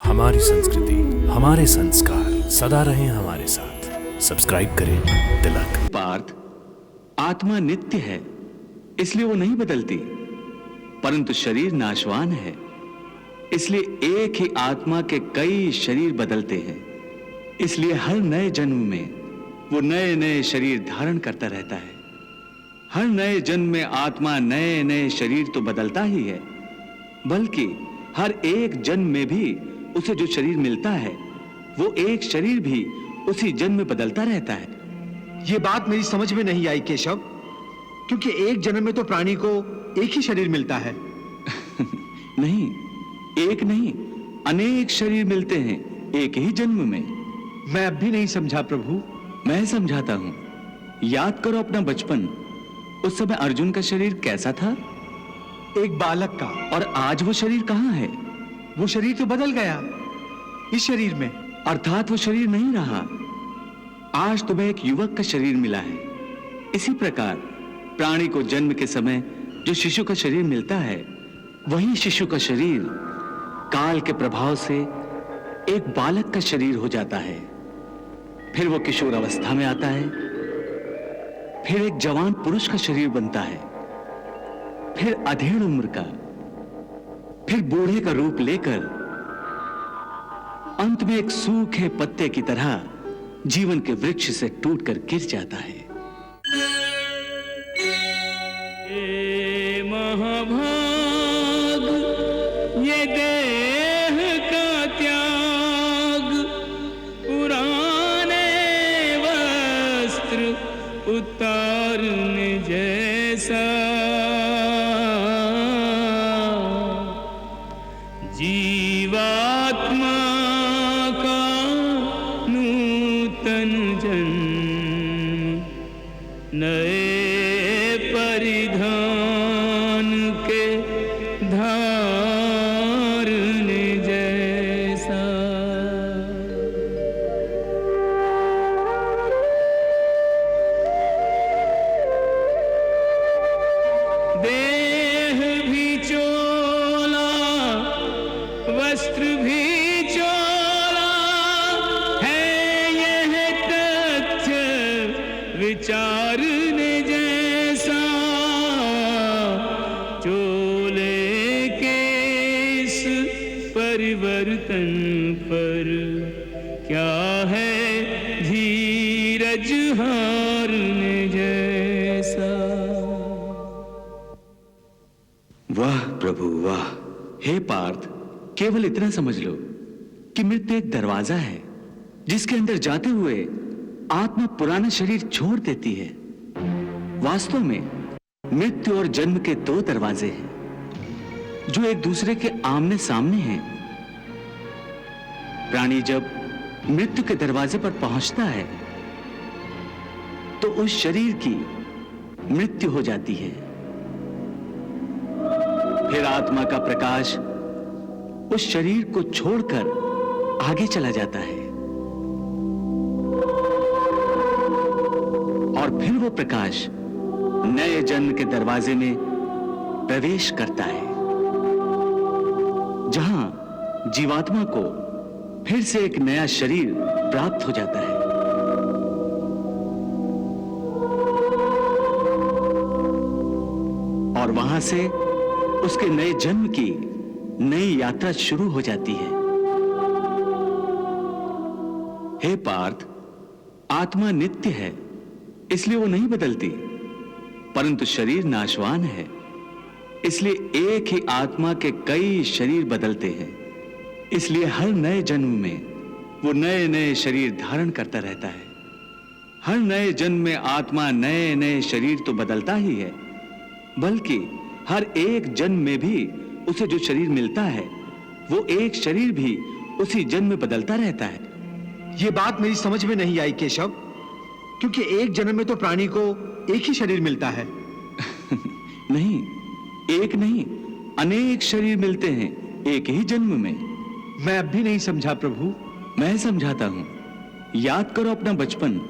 हमारी संस्कृति, हमारे संस्कार सदा रहें हमारे साथ। सब्सक्राइब करें तिलक। पार्थ, आत्मा नित्य है, इसलिए वो नहीं बदलती, परंतु शरीर नाशवान है, इसलिए एक ही आत्मा के कई शरीर बदलते हैं। इसलिए हर नए जन्म में वो नए नए शरीर धारण करता रहता है। हर नए जन्म में आत्मा नए नए शरीर तो बदलता ही है, बल्कि हर एक जन्म में भी उसे जो शरीर मिलता है वो एक शरीर भी उसी जन्म में बदलता रहता है। ये बात मेरी समझ में नहीं आई केशव, क्योंकि एक जन्म में तो प्राणी को एक ही शरीर मिलता है। नहीं, एक नहीं, अनेक शरीर मिलते हैं एक ही जन्म में। मैं अब भी नहीं समझा प्रभु। मैं समझाता हूं। याद करो अपना बचपन। उस समय अर्जुन का शरीर कैसा था? एक बालक का। और आज वो शरीर कहां है? वो शरीर तो बदल गया इस शरीर में। अर्थात वो शरीर नहीं रहा। आज तुम्हें एक युवक का शरीर मिला है। इसी प्रकार प्राणी को जन्म के समय जो शिशु का शरीर मिलता है, वही शिशु का शरीर काल के प्रभाव से एक बालक का शरीर हो जाता है। फिर वो किशोर अवस्था में आता है, फिर एक जवान पुरुष का शरीर बनता है, फिर अधेड़ उम्र का, फिर बूढ़े का रूप लेकर अंत में एक सूखे पत्ते की तरह जीवन के वृक्ष से टूटकर गिर जाता है। हे महाभाग, ये देह का त्याग, पुराने वस्त्र उतारने जैसा, जीवात्मा का नूतन जन्म, नए परिधान के धारने जैसा। देह भी चोला, वस्त्र भी चोला है, यह तथ्य विचारने जैसा। चोले के इस परिवर्तन पर क्या है धीरज हारने जैसा। वाह प्रभु वाह। हे पार्थ, केवल इतना समझ लो कि मृत्यु एक दरवाजा है जिसके अंदर जाते हुए आत्मा पुराना शरीर छोड़ देती है। वास्तव में मृत्यु और जन्म के दो दरवाजे हैं जो एक दूसरे के आमने सामने हैं। प्राणी जब मृत्यु के दरवाजे पर पहुंचता है तो उस शरीर की मृत्यु हो जाती है। फिर आत्मा का प्रकाश उस शरीर को छोड़कर आगे चला जाता है और फिर वो प्रकाश नए जन्म के दरवाजे में प्रवेश करता है, जहां जीवात्मा को फिर से एक नया शरीर प्राप्त हो जाता है। और वहां से उसके नए जन्म की नई यात्रा शुरू हो जाती है। हे पार्थ, आत्मा नित्य है, इसलिए वो नहीं बदलती, परंतु शरीर नाशवान है, इसलिए एक ही आत्मा के कई शरीर बदलते हैं। इसलिए हर नए जन्म में वो नए नए शरीर धारण करता रहता है। हर नए जन्म में आत्मा नए नए शरीर तो बदलता ही है, बल्कि हर एक जन्म में भी उसे जो शरीर मिलता है वो एक शरीर भी उसी जन्म में बदलता रहता है। ये बात मेरी समझ में नहीं आई केशव, क्योंकि एक जन्म में तो प्राणी को एक ही शरीर मिलता है। नहीं, एक नहीं, अनेक शरीर मिलते हैं एक ही जन्म में। मैं अब भी नहीं समझा प्रभु। मैं समझाता हूं। याद करो अपना बचपन।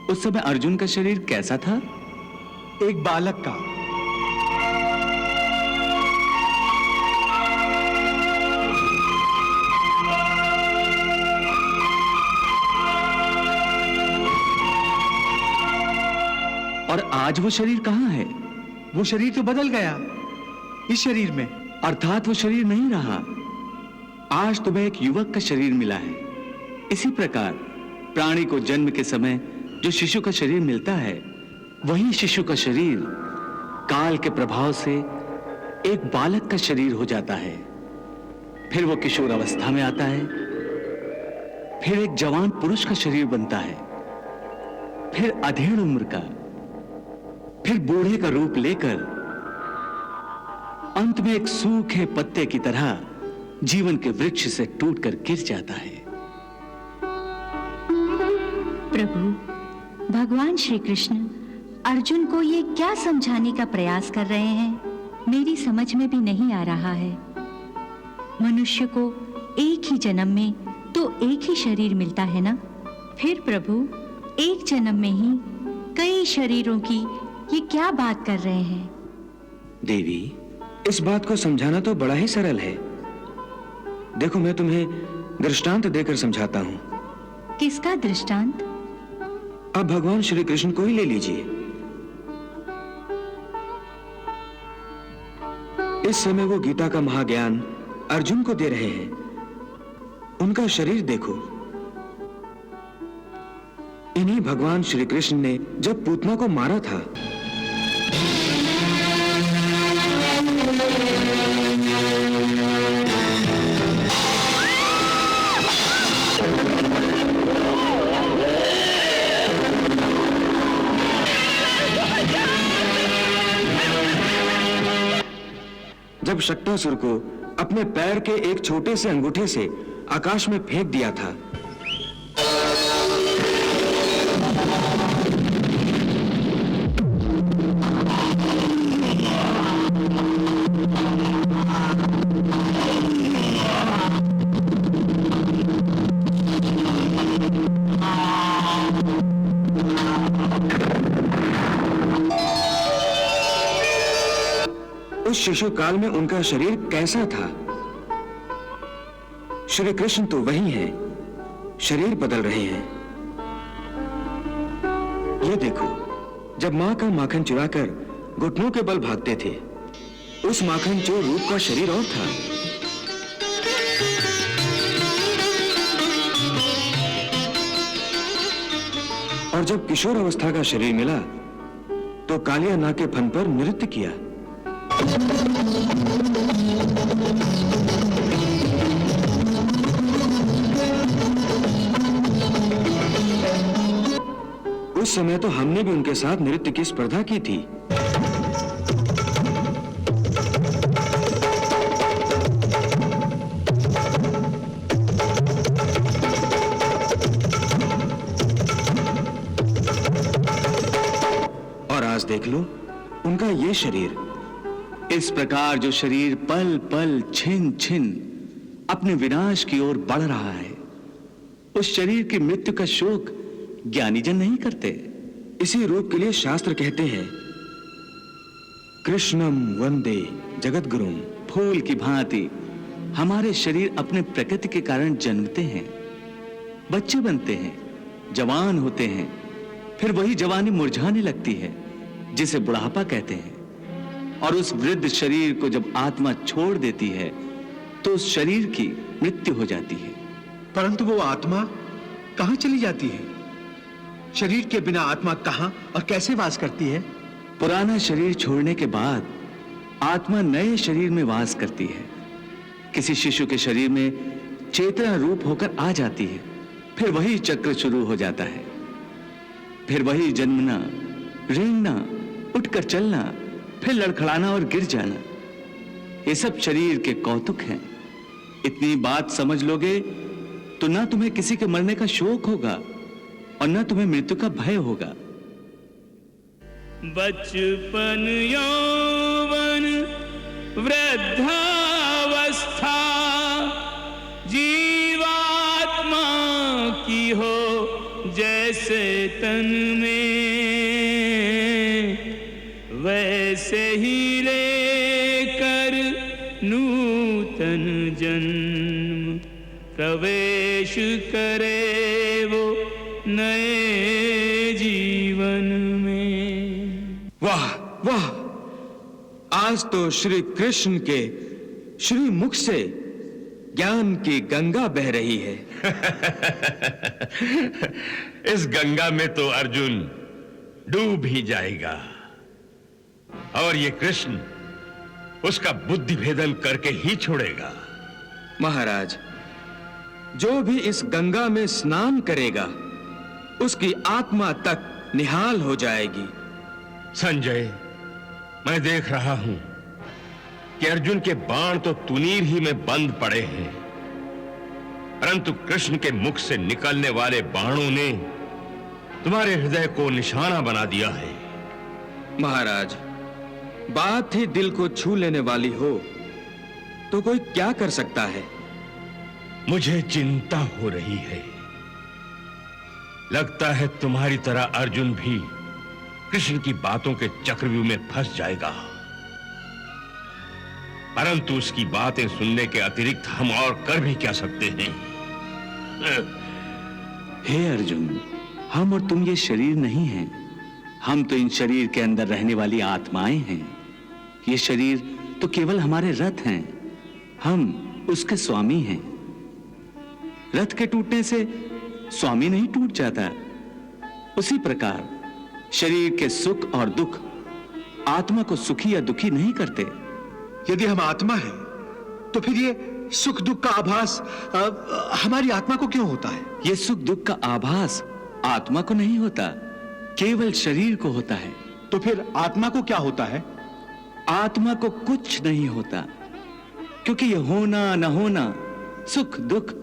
उस समय अर्जुन का शरीर कैसा था? एक बालक का। आज वो शरीर कहाँ है? वो शरीर तो बदल गया इस शरीर में। अर्थात वो शरीर नहीं रहा। आज तुम्हें एक युवक का शरीर मिला है। इसी प्रकार प्राणी को जन्म के समय जो शिशु का शरीर मिलता है, वही शिशु का शरीर काल के प्रभाव से एक बालक का शरीर हो जाता है। फिर वो किशोर अवस्था में आता है, फिर एक जवान पुरुष का शरीर बनता है, फिर अधेड़ उम्र का, फिर बूढ़े का रूप लेकर अंत में एक सूखे पत्ते की तरह जीवन के वृक्ष से टूटकर गिर जाता है। प्रभु, भगवान श्री कृष्ण अर्जुन को ये क्या समझाने का प्रयास कर रहे हैं, मेरी समझ में भी नहीं आ रहा है। मनुष्य को एक ही जन्म में तो एक ही शरीर मिलता है ना? फिर प्रभु, एक जन्म में ही कई शरीरों की ये क्या बात कर रहे हैं? देवी, इस बात को समझाना तो बड़ा ही सरल है। देखो, मैं तुम्हें दृष्टांत देकर समझाता हूं। किसका दृष्टांत? अब भगवान श्री कृष्ण को ही ले लीजिए। इस समय वो गीता का महाज्ञान अर्जुन को दे रहे हैं। उनका शरीर देखो। इन्हीं भगवान श्री कृष्ण ने जब पूतना को मारा था, जब शक्तासुर को अपने पैर के एक छोटे से अंगूठे से आकाश में फेंक दिया था, उस शिशु काल में उनका शरीर कैसा था? श्री कृष्ण तो वही हैं, शरीर बदल रहे हैं। ये देखो, जब मां का माखन चुराकर घुटनों के बल भागते थे, उस माखन चोर रूप का शरीर और था। और जब किशोर अवस्था का शरीर मिला तो कालिया नाग के फन पर नृत्य किया। उस समय तो हमने भी उनके साथ नृत्य की स्पर्धा की थी। और आज देख लो उनका ये शरीर। इस प्रकार जो शरीर पल पल छिन छिन अपने विनाश की ओर बढ़ रहा है, उस शरीर की मृत्यु का शोक ज्ञानी जन नहीं करते। इसी रूप के लिए शास्त्र कहते हैं, कृष्णम वंदे जगद्गुरुम। फूल की भांति हमारे शरीर अपने प्रकृति के कारण जन्मते हैं, बच्चे बनते हैं, जवान होते हैं, फिर वही जवानी मुरझाने लगती है जिसे बुढ़ापा कहते हैं। और उस वृद्ध शरीर को जब आत्मा छोड़ देती है तो उस शरीर की मृत्यु हो जाती है। परंतु वो आत्मा कहां चली जाती है? शरीर के बिना आत्मा कहां और कैसे वास करती है? पुराना शरीर छोड़ने के बाद आत्मा नए शरीर में वास करती है। किसी शिशु के शरीर में चेतना रूप होकर आ जाती है, फिर वही चक्र शुरू हो जाता है। फिर वही जन्मना, रेंगना, उठकर चलना, फिर लड़खड़ाना और गिर जाना। ये सब शरीर के कौतुक हैं। इतनी बात समझ लोगे तो ना तुम्हें किसी के मरने का शोक होगा और ना तुम्हें मृत्यु का भय होगा। बचपन यौवन वृद्धावस्था जीवात्मा की हो जैसे तन में, वैसे ही लेकर नूतन जन्म प्रवेश करे वो नए जीवन में। आज तो श्री कृष्ण के श्री मुख से ज्ञान की गंगा बह रही है। इस गंगा में तो अर्जुन डूब ही जाएगा और ये कृष्ण उसका बुद्धि भेदन करके ही छोड़ेगा। महाराज, जो भी इस गंगा में स्नान करेगा उसकी आत्मा तक निहाल हो जाएगी। संजय, मैं देख रहा हूं कि अर्जुन के बाण तो तुनीर ही में बंद पड़े हैं, परंतु कृष्ण के मुख से निकलने वाले बाणों ने तुम्हारे हृदय को निशाना बना दिया है। महाराज, बात ही दिल को छू लेने वाली हो तो कोई क्या कर सकता है? मुझे चिंता हो रही है। लगता है तुम्हारी तरह अर्जुन भी कृष्ण की बातों के चक्रव्यूह में फंस जाएगा, परंतु उसकी बातें सुनने के अतिरिक्त हम और कर भी क्या सकते हैं? हे अर्जुन, हम और तुम ये शरीर नहीं हैं। हम तो इन शरीर के अंदर रहने वाली आत्माएं हैं। ये शरीर तो केवल हमारे रथ हैं। हम उसके स्वामी हैं। रथ के टूटने से स्वामी नहीं टूट जाता। उसी प्रकार शरीर के सुख और दुख आत्मा को सुखी या दुखी नहीं करते। यदि हम आत्मा हैं, तो फिर ये सुख दुख का आभास हमारी आत्मा को क्यों होता है? ये सुख दुख का आभास आत्मा को नहीं होता, केवल शरीर को होता है। तो फिर आत्मा को क्या होता है? आत्मा को कुछ नहीं होता, क्योंकि ये होना न होना, सुख दुख,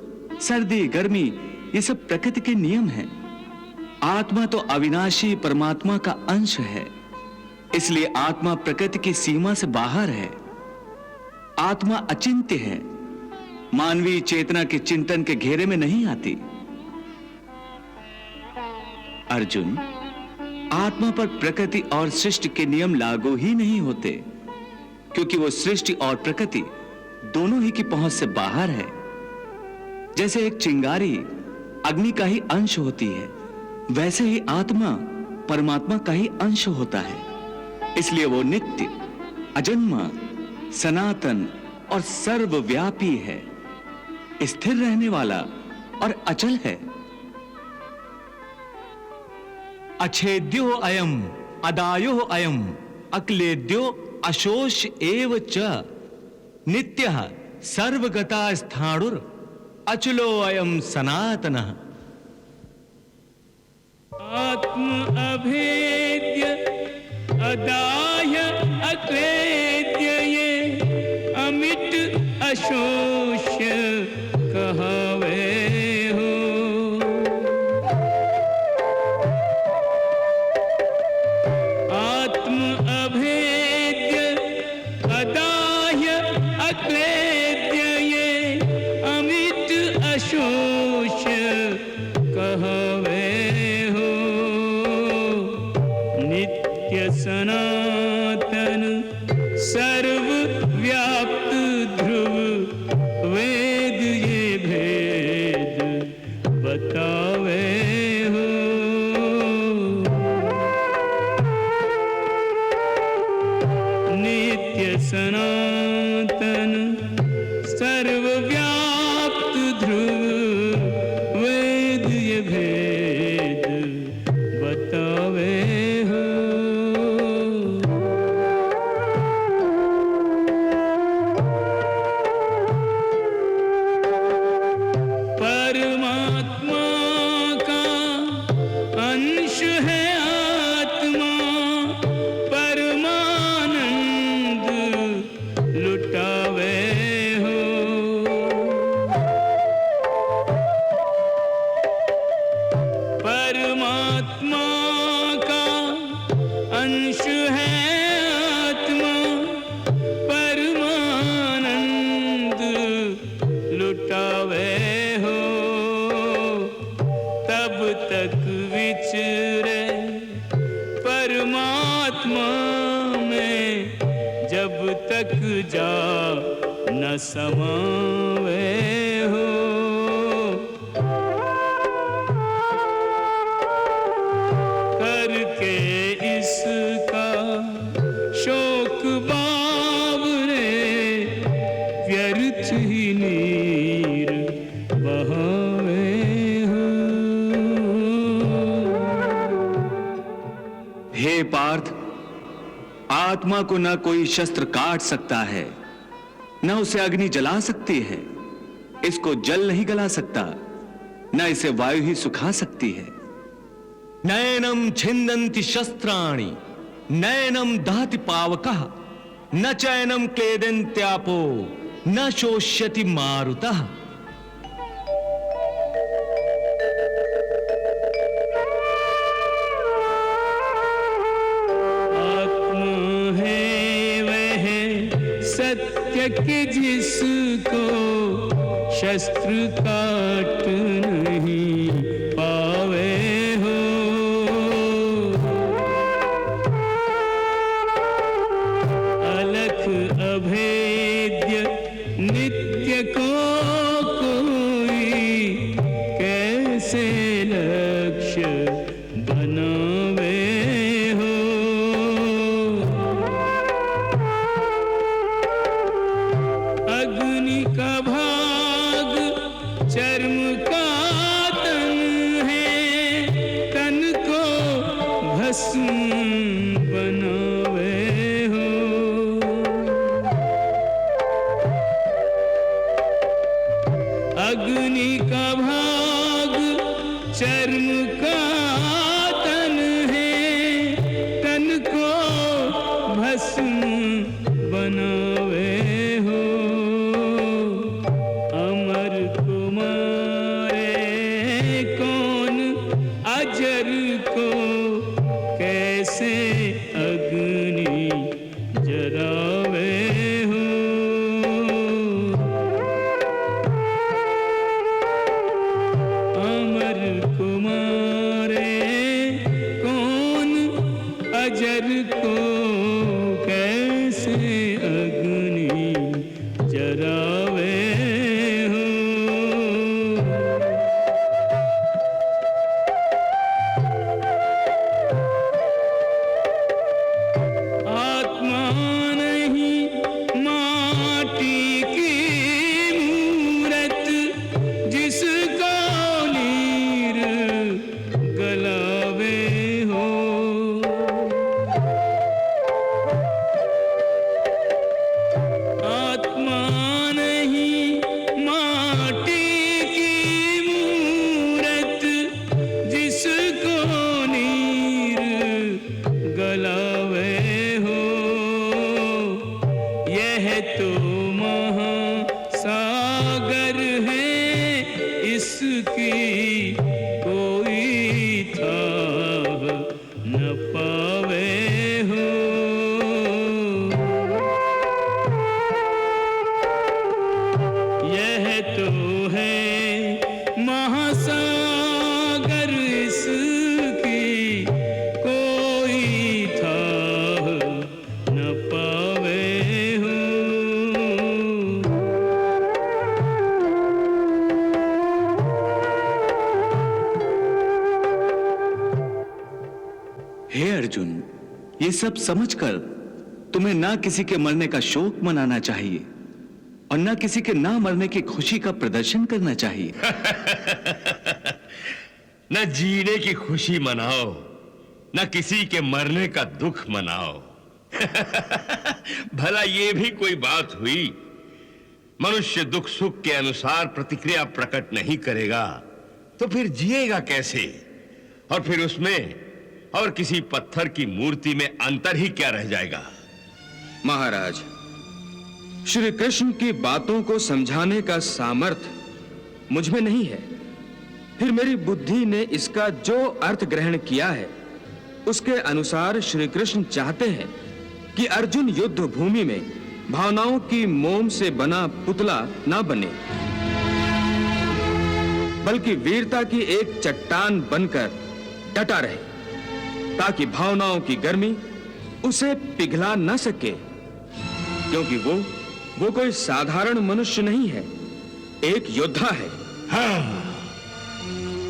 सर्दी गर्मी, ये सब प्रकृति के नियम हैं। आत्मा तो अविनाशी परमात्मा का अंश है, इसलिए आत्मा प्रकृति की सीमा से बाहर है। आत्मा अचिंत्य है, मानवीय चेतना के चिंतन के घेरे में नहीं आती। अर्जुन, आत्मा पर प्रकृति और सृष्टि के नियम लागू ही नहीं होते, क्योंकि वो सृष्टि और प्रकृति दोनों ही की पहुंच से बाहर है। जैसे एक चिंगारी अग्नि का ही अंश होती है, वैसे ही आत्मा परमात्मा का ही अंश होता है। इसलिए वो नित्य, अजन्मा, सनातन और सर्वव्यापी है, स्थिर रहने वाला और अचल है। अछेद्यो अयम अदायो अयम अक्लेद्यो अशोष एव च नित्यः सर्वगता स्थाणुर अचलो अयम सनातनः। आत्म अभेद्य अदाह्य अक्लेद्य ये अमिट अशोष्य कहवे हो। आत्म अभेद्य अदाह्य अक्लेद्य ये अमिट अशोष्य कहवे हो। नित्य सनातन सर्वव्याप्त ध्रुव वेद ये भेद बतावे हो। नित्य सनातन सर्वव्याप्त ध्रुव वेद ये भेद बतावे हो। परमात्मा का अंश है आत्मा, परमानंद लुटावे हो। परमात्मा का अंश है आत्मा, परमानंद लुटावे हो। तब तक विचरे परमात्मा में, जब तक जा न समावे हो। करके इसका शोक पार्थ, आत्मा को न कोई शस्त्र काट सकता है, न उसे अग्नि जला सकती है, इसको जल नहीं गला सकता, न इसे वायु ही सुखा सकती है। नैनम छिन्दन्ति शस्त्राणि नैनम दहति पावकः न चैनम क्लेदन्त्यापो न शोष्यति मारुतः। सत्य के जिसको शस्त्र काट नहीं पावे हो, अलख अभेद्य नित्य को कोई कैसे लक्ष्य बनावे हो। अग्नि का भाग चर्म का तन है, तन को भस्म बनावे हो। अग्नि का भाग चर्म का तन है, तन को भस्म बनावे हो। अमर कुमारे कौन अजर को कैसे अग्नि जरावे हो। अमर कुमारे कौन अजर को कैसे अग्नि जरावे हो। आत्मा नहीं माटी की मूरत, जिसको नीर गलावे हो। आत्मा नहीं माटी की मूरत, जिसको नीर गलावे हो। यह तो महासागर है, इसकी कोई थाह न पावे हो। यह तो है महासागर, इसकी कोई थाह न पावे हो। हे अर्जुन, ये सब समझकर तुम्हें ना किसी के मरने का शोक मनाना चाहिए और ना किसी के ना मरने की खुशी का प्रदर्शन करना चाहिए। न जीने की खुशी मनाओ, न किसी के मरने का दुख मनाओ। भला ये भी कोई बात हुई? मनुष्य दुख सुख के अनुसार प्रतिक्रिया प्रकट नहीं करेगा तो फिर जिएगा कैसे? और फिर उसमें और किसी पत्थर की मूर्ति में अंतर ही क्या रह जाएगा? महाराज, श्री कृष्ण की बातों को समझाने का सामर्थ्य मुझ में नहीं है। फिर मेरी बुद्धि ने इसका जो अर्थ ग्रहण किया है उसके अनुसार श्री कृष्ण चाहते हैं कि अर्जुन युद्ध भूमि में भावनाओं की मोम से बना पुतला ना बने, बल्कि वीरता की एक चट्टान बनकर डटा रहे, ताकि भावनाओं की गर्मी उसे पिघला न सके। क्योंकि वो कोई साधारण मनुष्य नहीं है, एक योद्धा है। हाँ,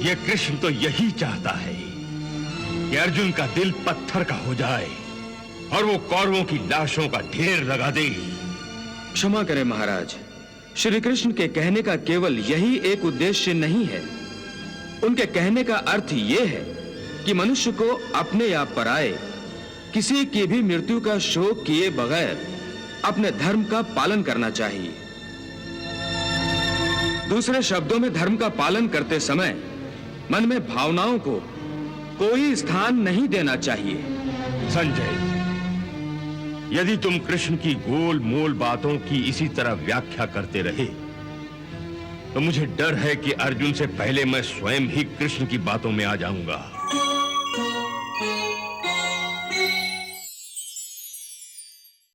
ये कृष्ण तो यही चाहता है कि अर्जुन का दिल पत्थर का हो जाए और वो कौरवों की लाशों का ढेर लगा दे। क्षमा करें महाराज, श्री कृष्ण के कहने का केवल यही एक उद्देश्य नहीं है। उनके कहने का अर्थ यह है कि मनुष्य को अपने या पराये, किसी की भी मृत्यु का शोक किए बगैर अपने धर्म का पालन करना चाहिए। दूसरे शब्दों में, धर्म का पालन करते समय मन में भावनाओं को कोई स्थान नहीं देना चाहिए। संजय, यदि तुम कृष्ण की गोल मोल बातों की इसी तरह व्याख्या करते रहे तो मुझे डर है कि अर्जुन से पहले मैं स्वयं ही कृष्ण की बातों में आ जाऊंगा।